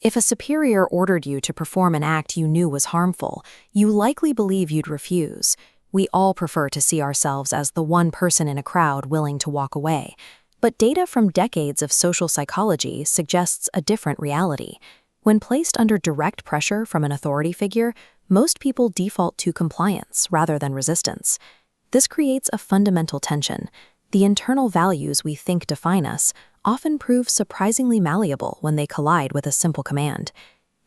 If a superior ordered you to perform an act you knew was harmful, you likely believe you'd refuse. We all prefer to see ourselves as the one person in a crowd willing to walk away. But data from decades of social psychology suggests a different reality. When placed under direct pressure from an authority figure, most people default to compliance rather than resistance. This creates a fundamental tension. The internal values we think define us often prove surprisingly malleable when they collide with a simple command.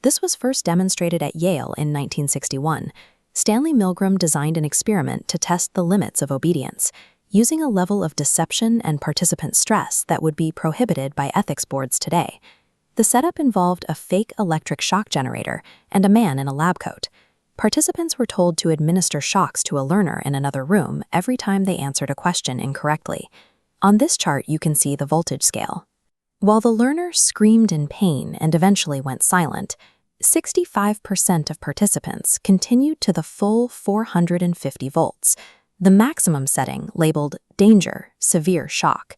This was first demonstrated at Yale in 1961. Stanley Milgram designed an experiment to test the limits of obedience, using a level of deception and participant stress that would be prohibited by ethics boards today. The setup involved a fake electric shock generator and a man in a lab coat. Participants were told to administer shocks to a learner in another room every time they answered a question incorrectly. On this chart, you can see the voltage scale. While the learner screamed in pain and eventually went silent, 65% of participants continued to the full 450 volts, the maximum setting labeled danger, severe shock.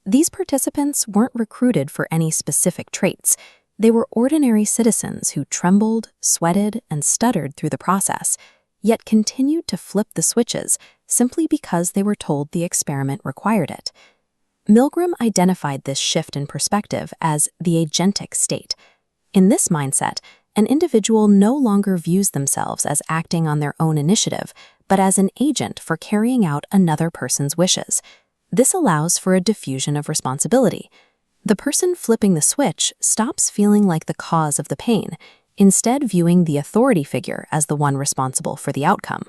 These participants weren't recruited for any specific traits. They were ordinary citizens who trembled, sweated, and stuttered through the process, yet continued to flip the switches simply because they were told the experiment required it. Milgram identified this shift in perspective as the agentic state. In this mindset, an individual no longer views themselves as acting on their own initiative, but as an agent for carrying out another person's wishes. This allows for a diffusion of responsibility. The person flipping the switch stops feeling like the cause of the pain, instead viewing the authority figure as the one responsible for the outcome.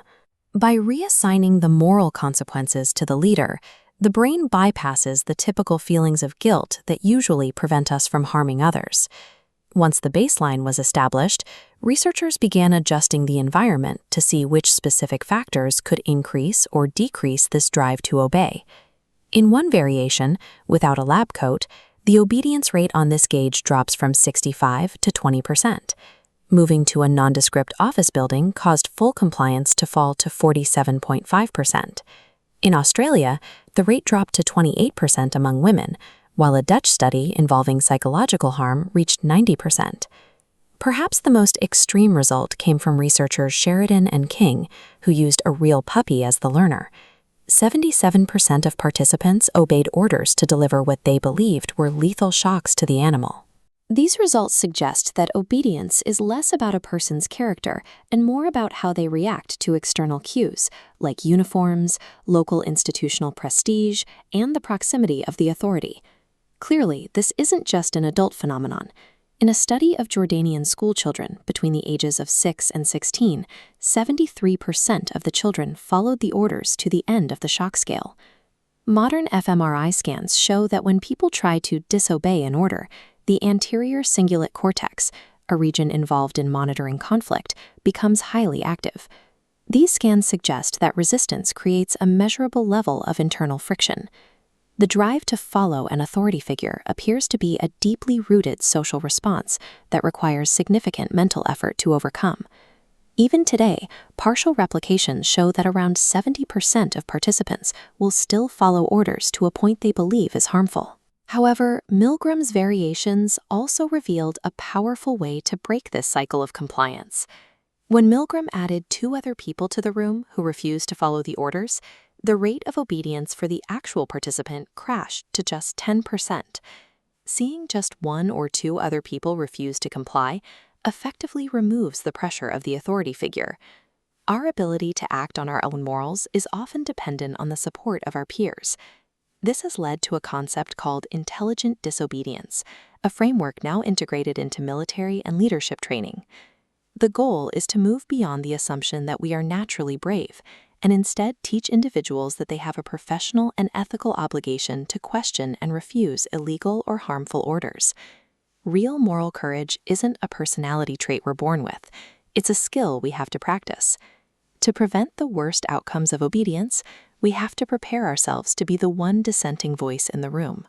By reassigning the moral consequences to the leader, the brain bypasses the typical feelings of guilt that usually prevent us from harming others. Once the baseline was established, researchers began adjusting the environment to see which specific factors could increase or decrease this drive to obey. In one variation, without a lab coat, the obedience rate on this gauge drops from 65 to 20%. Moving to a nondescript office building caused full compliance to fall to 47.5%. In Australia, the rate dropped to 28% among women, while a Dutch study involving psychological harm reached 90%. Perhaps the most extreme result came from researchers Sheridan and King, who used a real puppy as the learner. 77% of participants obeyed orders to deliver what they believed were lethal shocks to the animal. These results suggest that obedience is less about a person's character and more about how they react to external cues, like uniforms, local institutional prestige, and the proximity of the authority. Clearly, this isn't just an adult phenomenon. In a study of Jordanian schoolchildren between the ages of 6 and 16, 73% of the children followed the orders to the end of the shock scale. Modern fMRI scans show that when people try to disobey an order, the anterior cingulate cortex, a region involved in monitoring conflict, becomes highly active. These scans suggest that resistance creates a measurable level of internal friction. The drive to follow an authority figure appears to be a deeply rooted social response that requires significant mental effort to overcome. Even today, partial replications show that around 70% of participants will still follow orders to a point they believe is harmful. However, Milgram's variations also revealed a powerful way to break this cycle of compliance. When Milgram added 2 other people to the room who refused to follow the orders, the rate of obedience for the actual participant crashed to just 10%. Seeing just 1 or 2 other people refuse to comply effectively removes the pressure of the authority figure. Our ability to act on our own morals is often dependent on the support of our peers. This has led to a concept called intelligent disobedience, a framework now integrated into military and leadership training. The goal is to move beyond the assumption that we are naturally brave and instead teach individuals that they have a professional and ethical obligation to question and refuse illegal or harmful orders. Real moral courage isn't a personality trait we're born with. It's a skill we have to practice. To prevent the worst outcomes of obedience, we have to prepare ourselves to be the one dissenting voice in the room.